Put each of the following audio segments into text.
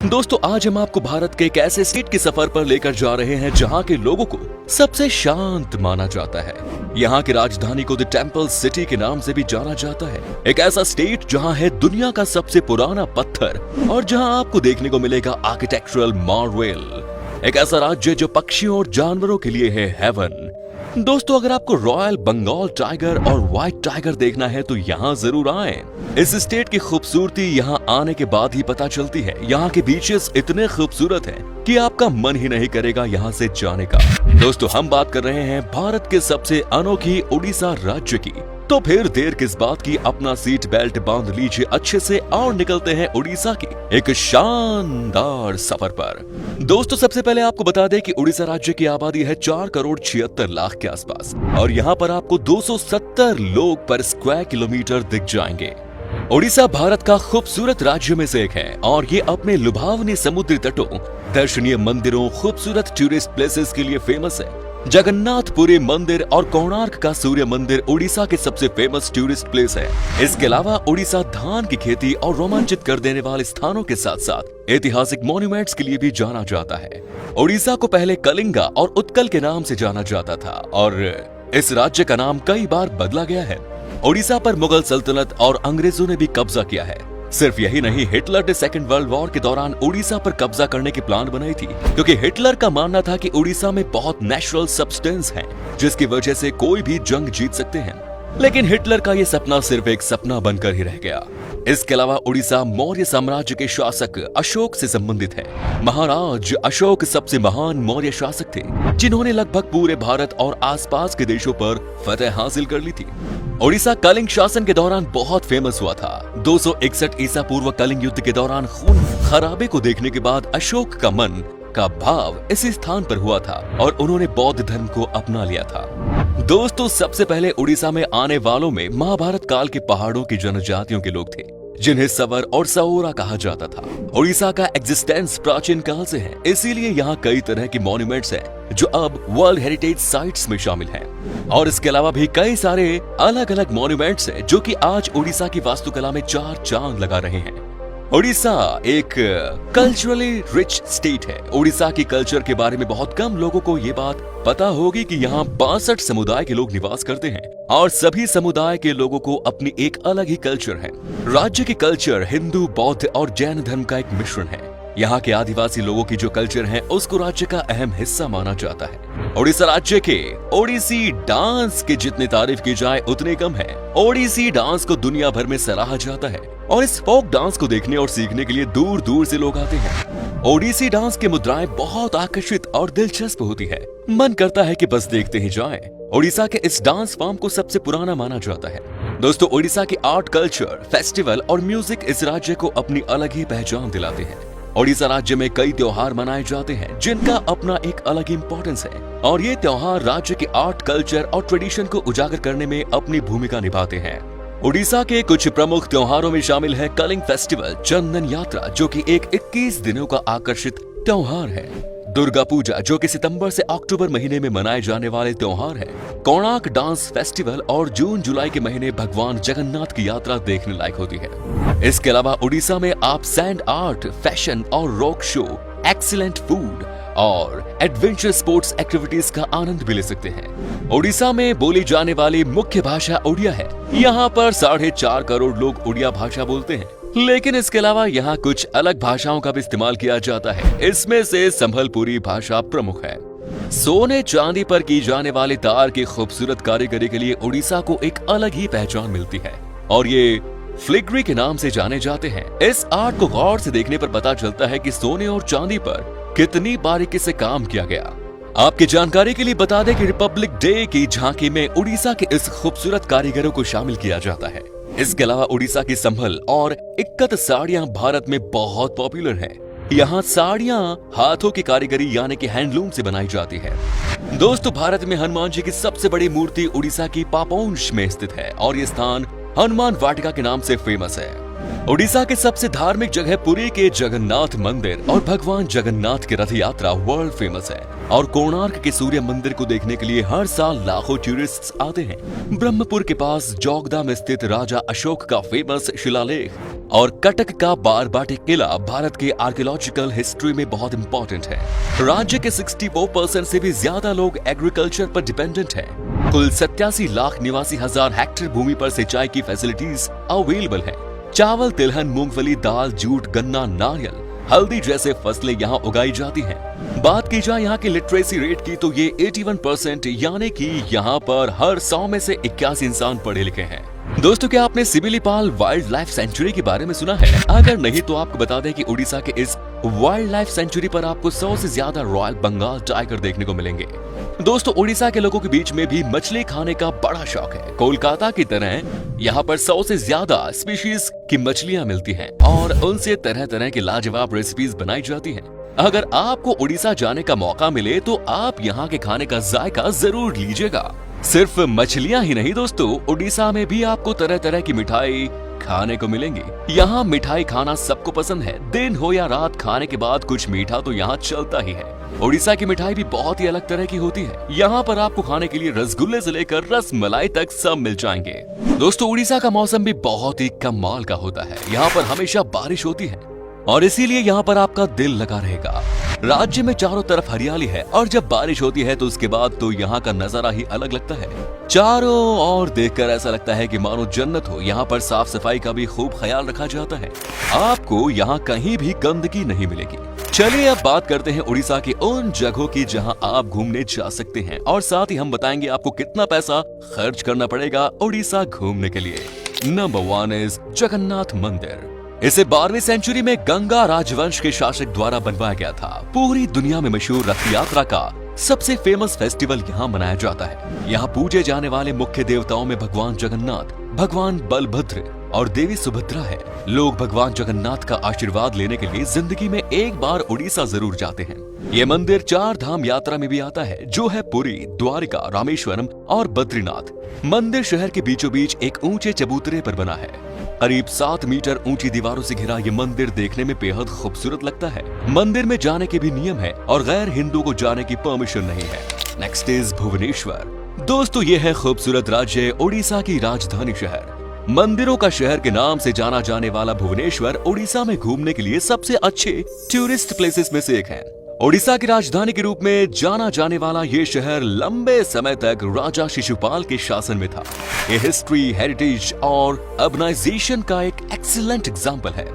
दोस्तों आज हम आपको भारत के एक ऐसे स्टेट के सफर पर लेकर जा रहे हैं जहां के लोगों को सबसे शांत माना जाता है। यहां की राजधानी को द टेम्पल सिटी के नाम से भी जाना जाता है। एक ऐसा स्टेट जहां है दुनिया का सबसे पुराना पत्थर और जहां आपको देखने को मिलेगा आर्किटेक्चरल मार्वेल। एक ऐसा राज्य जो पक्षियों और जानवरों के लिए है हेवन। दोस्तों अगर आपको रॉयल बंगाल टाइगर और व्हाइट टाइगर देखना है तो यहाँ जरूर आएं। इस स्टेट की खूबसूरती यहाँ आने के बाद ही पता चलती है। यहाँ के बीचेस इतने खूबसूरत हैं कि आपका मन ही नहीं करेगा यहाँ से जाने का। दोस्तों हम बात कर रहे हैं भारत के सबसे अनोखी उड़ीसा राज्य की। तो फिर देर किस बात की, अपना सीट बेल्ट बांध लीजिए अच्छे से और निकलते हैं उड़ीसा की एक शानदार सफर पर। दोस्तों सबसे पहले आपको बता दें कि उड़ीसा राज्य की आबादी है 4,76,00,000 के आसपास और यहाँ पर आपको 270 लोग पर स्क्वायर किलोमीटर दिख जाएंगे। उड़ीसा भारत का खूबसूरत राज्य में से एक है और ये अपने लुभावने समुद्री तटों, दर्शनीय मंदिरों, खूबसूरत टूरिस्ट प्लेसेस के लिए फेमस है। जगन्नाथपुरी मंदिर और कोणार्क का सूर्य मंदिर उड़ीसा के सबसे फेमस टूरिस्ट प्लेस है। इसके अलावा उड़ीसा धान की खेती और रोमांचित कर देने वाले स्थानों के साथ साथ ऐतिहासिक मॉन्यूमेंट्स के लिए भी जाना जाता है। उड़ीसा को पहले कलिंगा और उत्कल के नाम से जाना जाता था और इस राज्य का नाम कई बार बदला गया है। उड़ीसा पर मुगल सल्तनत और अंग्रेजों ने भी कब्जा किया है। सिर्फ यही नहीं, हिटलर ने सेकेंड वर्ल्ड वॉर के दौरान उड़ीसा पर कब्जा करने की प्लान बनाई थी क्योंकि हिटलर का मानना था कि उड़ीसा में बहुत नेचुरल सब्सटेंस है जिसकी वजह से कोई भी जंग जीत सकते हैं। लेकिन हिटलर का ये सपना सिर्फ एक सपना बनकर ही रह गया। इसके अलावा उड़ीसा मौर्य साम्राज्य के शासक अशोक से संबंधित है। महाराज अशोक सबसे महान मौर्य शासक थे जिन्होंने लगभग पूरे भारत और आसपास के देशों पर फतह हासिल कर ली थी। उड़ीसा कलिंग शासन के दौरान बहुत फेमस हुआ था। 261 ईसा पूर्व कलिंग युद्ध के दौरान खून खराबे को देखने के बाद अशोक का मन का भाव इसी स्थान पर हुआ था और उन्होंने बौद्ध धर्म को अपना लिया था। दोस्तों सबसे पहले उड़ीसा में आने वालों में महाभारत काल के पहाड़ों की जनजातियों के लोग थे जिन्हें सवर और सओरा कहा जाता था। उड़ीसा का एग्जिस्टेंस प्राचीन काल से है, इसीलिए यहाँ कई तरह के मॉन्यूमेंट्स हैं जो अब वर्ल्ड हेरिटेज साइट्स में शामिल हैं। और इसके अलावा भी कई सारे अलग अलग मॉन्यूमेंट्स हैं जो कि आज उड़ीसा की वास्तुकला में चार चांद लगा रहे हैं। उड़ीसा एक कल्चरली रिच स्टेट है। उड़ीसा की कल्चर के बारे में बहुत कम लोगों को ये बात पता होगी कि यहाँ 62 समुदाय के लोग निवास करते हैं और सभी समुदाय के लोगों को अपनी एक अलग ही कल्चर है। राज्य की कल्चर हिंदू, बौद्ध और जैन धर्म का एक मिश्रण है। यहाँ के आदिवासी लोगों की जो कल्चर है उसको राज्य का अहम हिस्सा माना जाता है। उड़ीसा राज्य के ओडिसी डांस के जितनी तारीफ की जाए उतने कम है। ओडिसी डांस को दुनिया भर में सराहा जाता है और इस फोक डांस को देखने और सीखने के लिए दूर दूर से लोग आते हैं। ओडिसी डांस की मुद्राएं बहुत आकर्षित और दिलचस्प होती है, मन करता है कि बस देखते ही जाएं। उड़ीसा के इस डांस फॉर्म को सबसे पुराना माना जाता है। दोस्तों उड़ीसा की आर्ट, कल्चर, फेस्टिवल और म्यूजिक इस राज्य को अपनी अलग ही पहचान दिलाते हैं। उड़ीसा राज्य में कई त्योहार मनाए जाते हैं जिनका अपना एक अलग इम्पोर्टेंस है और ये त्योहार राज्य के आर्ट, कल्चर और ट्रेडिशन को उजागर करने में अपनी भूमिका निभाते हैं। उड़ीसा के कुछ प्रमुख त्योहारों में शामिल है कलिंग फेस्टिवल, चंदन यात्रा जो कि एक 21 दिनों का आकर्षित त्योहार है, दुर्गा पूजा जो कि सितंबर से अक्टूबर महीने में मनाए जाने वाले त्योहार है, कोणार्क डांस फेस्टिवल और जून जुलाई के महीने भगवान जगन्नाथ की यात्रा देखने लायक होती है। इसके अलावा उड़ीसा में आप सैंड आर्ट, फैशन और रॉक शो, एक्सीलेंट फूड और एडवेंचर स्पोर्ट्स एक्टिविटीज का आनंद भी ले सकते हैं। उड़ीसा में बोली जाने वाली मुख्य भाषा उड़िया है। यहाँ पर 4.5 करोड़ लोग उड़िया भाषा बोलते हैं, लेकिन इसके अलावा यहाँ कुछ अलग भाषाओं का भी इस्तेमाल किया जाता है। इसमें से संभलपुरी भाषा प्रमुख है। सोने चांदी पर की जाने वाले तार की खूबसूरत कारीगरी के लिए उड़ीसा को एक अलग ही पहचान मिलती है और ये फ्लिग्री के नाम से जाने जाते हैं। इस आर्ट को गौर से देखने पर पता चलता है कि सोने और चांदी पर कितनी बारीकी से काम किया गया। आपकी जानकारी के लिए बता दें कि रिपब्लिक डे की झांकी में उड़ीसा के इस खूबसूरत कारीगरों को शामिल किया जाता है। इसके अलावा उड़ीसा की संभल और इक्कत साड़ियां भारत में बहुत पॉपुलर हैं। यहाँ साड़ियां हाथों की कारीगरी यानी कि हैंडलूम से बनाई जाती है। दोस्तों भारत में हनुमान जी की सबसे बड़ी मूर्ति उड़ीसा की पापोंश में स्थित है और ये स्थान हनुमान वाटिका के नाम से फेमस है। उड़ीसा के सबसे धार्मिक जगह पुरी के जगन्नाथ मंदिर और भगवान जगन्नाथ की रथ यात्रा वर्ल्ड फेमस है और कोणार्क के सूर्य मंदिर को देखने के लिए हर साल लाखों टूरिस्ट आते हैं। ब्रह्मपुर के पास जोगदा में स्थित राजा अशोक का फेमस शिलालेख और कटक का बारबाटी किला भारत के आर्कियोलॉजिकल हिस्ट्री में बहुत इंपॉर्टेंट है। राज्य के 64% से भी ज्यादा लोग एग्रीकल्चर पर डिपेंडेंट हैं। कुल 87 लाख 89,000 हेक्टेयर भूमि पर सिंचाई की फैसिलिटीज अवेलेबल है। चावल, तिलहन, मूंगफली, दाल, जूट, गन्ना, नारियल, हल्दी जैसे फसलें यहाँ उगाई जाती हैं। बात की जाए यहाँ की लिटरेसी रेट की तो ये 81%, यानी कि यहाँ पर हर 100 में से 81 इंसान पढ़े लिखे हैं। दोस्तों, क्या आपने सिमिलीपाल वाइल्ड लाइफ सेंचुरी के बारे में सुना है? अगर नहीं तो आपको बता दें कि उड़ीसा के इस वाइल्ड लाइफ सेंचुरी पर आपको 100 से ज्यादा रॉयल बंगाल टाइगर देखने को मिलेंगे। दोस्तों, उड़ीसा के लोगों के बीच में भी मछली खाने का बड़ा शौक है। कोलकाता की तरह यहाँ पर 100 से ज्यादा स्पीशीज की मछलियाँ मिलती हैं और उनसे तरह तरह की लाजवाब रेसिपीज बनाई जाती हैं। अगर आपको उड़ीसा जाने का मौका मिले तो आप यहाँ के खाने का जायका जरूर लीजिएगा। सिर्फ मछलियाँ ही नहीं दोस्तों, उड़ीसा में भी आपको तरह तरह की मिठाई खाने को मिलेंगी। यहाँ मिठाई खाना सबको पसंद है। दिन हो या रात, खाने के बाद कुछ मीठा तो यहाँ चलता ही है। उड़ीसा की मिठाई भी बहुत ही अलग तरह की होती है। यहाँ पर आपको खाने के लिए रसगुल्ले से लेकर रस मलाई तक सब मिल जाएंगे। दोस्तों, उड़ीसा का मौसम भी बहुत ही कमाल का होता है। यहाँ पर हमेशा बारिश होती है और इसीलिए यहाँ पर आपका दिल लगा रहेगा। राज्य में चारों तरफ हरियाली है और जब बारिश होती है तो उसके बाद तो यहाँ का नजारा ही अलग लगता है। चारों ओर देखकर ऐसा लगता है कि मानो जन्नत हो। यहाँ पर साफ सफाई का भी खूब ख्याल रखा जाता है। आपको यहाँ कहीं भी गंदगी नहीं मिलेगी। चलिए अब बात करते हैं उड़ीसा की उन जगहों की जहां आप घूमने जा सकते हैं और साथ ही हम बताएंगे आपको कितना पैसा खर्च करना पड़ेगा उड़ीसा घूमने के लिए। नंबर 1 इज जगन्नाथ मंदिर। इसे 12वीं सेंचुरी में गंगा राजवंश के शासक द्वारा बनवाया गया था। पूरी दुनिया में मशहूर रथ यात्रा का सबसे फेमस फेस्टिवल यहाँ मनाया जाता है। यहाँ पूजे जाने वाले मुख्य देवताओं में भगवान जगन्नाथ, भगवान बलभद्र और देवी सुभद्रा है। लोग भगवान जगन्नाथ का आशीर्वाद लेने के लिए जिंदगी में एक बार उड़ीसा जरूर जाते हैं। ये मंदिर 4 धाम यात्रा में भी आता है, जो है पुरी, द्वारिका, रामेश्वरम और बद्रीनाथ। मंदिर शहर के बीचों बीच एक ऊंचे चबूतरे पर बना है। करीब 7 मीटर ऊंची दीवारों से घिरा ये मंदिर देखने में बेहद खूबसूरत लगता है। मंदिर में जाने के भी नियम है और गैर हिंदू को जाने की परमिशन नहीं है। Next is Bhubaneswar. दोस्तों, ये है खूबसूरत राज्य उड़ीसा की राजधानी शहर। मंदिरों का शहर के नाम से जाना जाने वाला भुवनेश्वर उड़ीसा में घूमने के लिए सबसे अच्छे टूरिस्ट प्लेसेस में से एक है। उड़ीसा की राजधानी के रूप में जाना जाने वाला ये शहर लंबे समय तक राजा शिशुपाल के शासन में था। ये हिस्ट्री, हेरिटेज और अर्बनाइजेशन का एक एक्सीलेंट एग्जाम्पल है।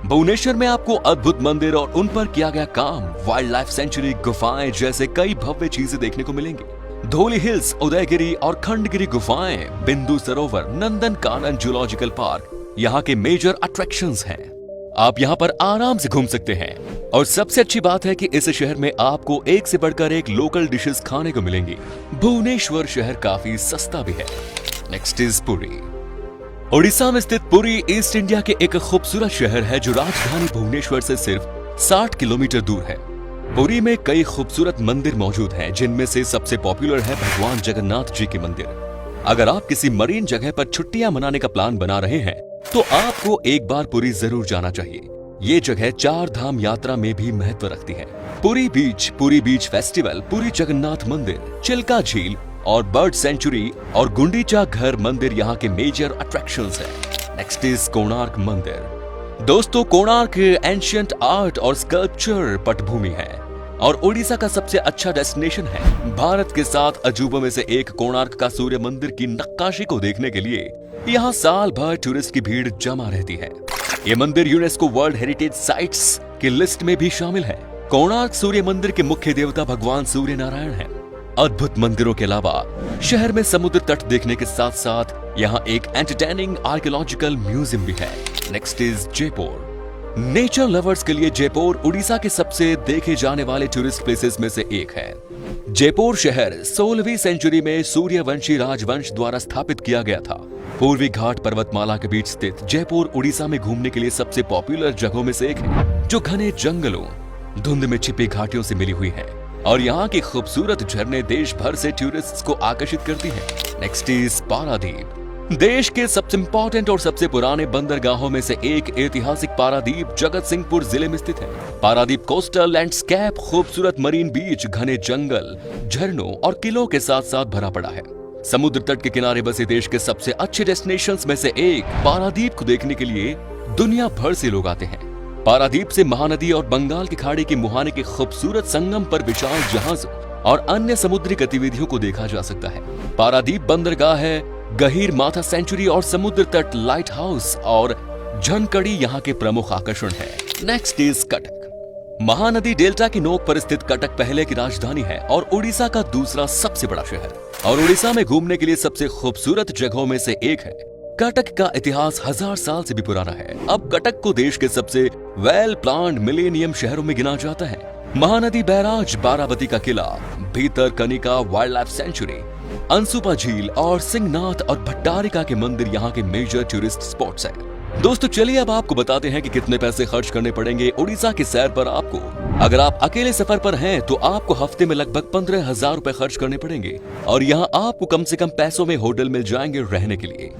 भुवनेश्वर में आपको अद्भुत मंदिर और उन पर किया गया काम, वाइल्ड लाइफ सेंचुरी, गुफाएं जैसे कई भव्य चीजें देखने को मिलेंगी। धौली हिल्स, उदयगिरी और खंडगिरी गुफाएं, बिंदु सरोवर, नंदन कानन जूलॉजिकल पार्क यहाँ के मेजर अट्रैक्शंस हैं। आप यहाँ पर आराम से घूम सकते हैं और सबसे अच्छी बात है कि इस शहर में आपको एक से बढ़कर एक लोकल डिशेस खाने को मिलेंगी। भुवनेश्वर शहर काफी सस्ता भी है। Next is Puri. उड़ीसा में स्थित पुरी ईस्ट इंडिया के एक खूबसूरत शहर है जो राजधानी भुवनेश्वर से सिर्फ 60 किलोमीटर दूर है। पुरी में कई खूबसूरत मंदिर मौजूद हैं, जिनमें से सबसे पॉपुलर है भगवान जगन्नाथ जी के मंदिर। अगर आप किसी मरीन जगह पर छुट्टियां मनाने का प्लान बना रहे हैं तो आपको एक बार पुरी जरूर जाना चाहिए। ये जगह 4 धाम यात्रा में भी महत्व रखती है। पुरी बीच फेस्टिवल, पुरी जगन्नाथ मंदिर, चिल्का झील और बर्ड सेंचुरी और गुंडीचा घर मंदिर यहाँ के मेजर अट्रैक्शंस हैं। नेक्स्ट इज कोणार्क मंदिर। दोस्तों, कोणार्क एंशिएंट आर्ट और स्कल्पचर पटभूमि है और उड़ीसा का सबसे अच्छा डेस्टिनेशन है। भारत के 7 अजूबों में से एक कोणार्क का सूर्य मंदिर की नक्काशी को देखने के लिए यहाँ साल भर टूरिस्ट की भीड़ जमा रहती है। ये मंदिर यूनेस्को वर्ल्ड हेरिटेज साइट्स की लिस्ट में भी शामिल है। कोणार्क सूर्य मंदिर के मुख्य देवता भगवान सूर्य नारायण है। अद्भुत मंदिरों के अलावा शहर में समुद्र तट देखने के साथ साथ यहाँ एक एंटरटेनिंग आर्कियोलॉजिकल म्यूजियम भी है। Next is Jaipur. Nature lovers के लिए जयपुर उड़ीसा के सबसे देखे जाने वाले टूरिस्ट प्लेसेस में से एक है। जयपुर शहर 16वीं सेंचुरी में सूर्यवंशी राजवंश द्वारा स्थापित किया गया था। पूर्वी घाट पर्वतमाला के बीच स्थित जयपुर उड़ीसा में घूमने के लिए सबसे पॉपुलर जगहों में से एक है, जो घने जंगलों, धुंध में छिपी घाटियों से मिली हुई है और यहाँ की खूबसूरत झरने देश भर से टूरिस्ट्स को आकर्षित करती हैं। Next is Paradip. देश के सबसे इंपॉर्टेंट और सबसे पुराने बंदरगाहों में से एक ऐतिहासिक पारादीप जगत सिंहपुर जिले में स्थित है। पारादीप कोस्टल लैंडस्केप, खूबसूरत मरीन बीच, घने जंगल, झरनों और किलों के साथ साथ भरा पड़ा है। समुद्र तट के किनारे बसे देश के सबसे अच्छे डेस्टिनेशंस में से एक पारादीप को देखने के लिए दुनिया भर से लोग आते हैं। पारादीप से महानदी और बंगाल की खाड़ी के मुहाने के खूबसूरत संगम पर विशाल जहाजों और अन्य समुद्री गतिविधियों को देखा जा सकता है। पारादीप बंदरगाह है, गहीर माथा सेंचुरी और समुद्र तट लाइट हाउस और झनकड़ी यहाँ के प्रमुख आकर्षण है। Next is Cuttack. Mahanadi delta की नोक पर स्थित कटक पहले की राजधानी है और उड़ीसा का दूसरा सबसे बड़ा शहर, और उड़ीसा में घूमने के लिए सबसे खूबसूरत जगहों में से एक है। कटक का इतिहास 1000 साल से भी पुराना है। अब कटक को देश के सबसे वेल प्लान्ड मिलेनियम शहरों में गिना जाता है। महानदी बैराज, बाराबती का किला, भीतर Kanika wild life sanctuary, Ansupa झील और सिंहनाथ और भट्टारिका के मंदिर यहाँ के मेजर टूरिस्ट स्पॉट्स हैं। दोस्तों चलिए अब आपको बताते हैं कि कितने पैसे खर्च करने पड़ेंगे उड़ीसा की सैर पर आपको। अगर आप अकेले सफर पर हैं तो आपको हफ्ते में लगभग 15,000 रुपए खर्च करने पड़ेंगे और यहाँ आपको कम से कम पैसों में होटल मिल जाएंगे रहने के लिए।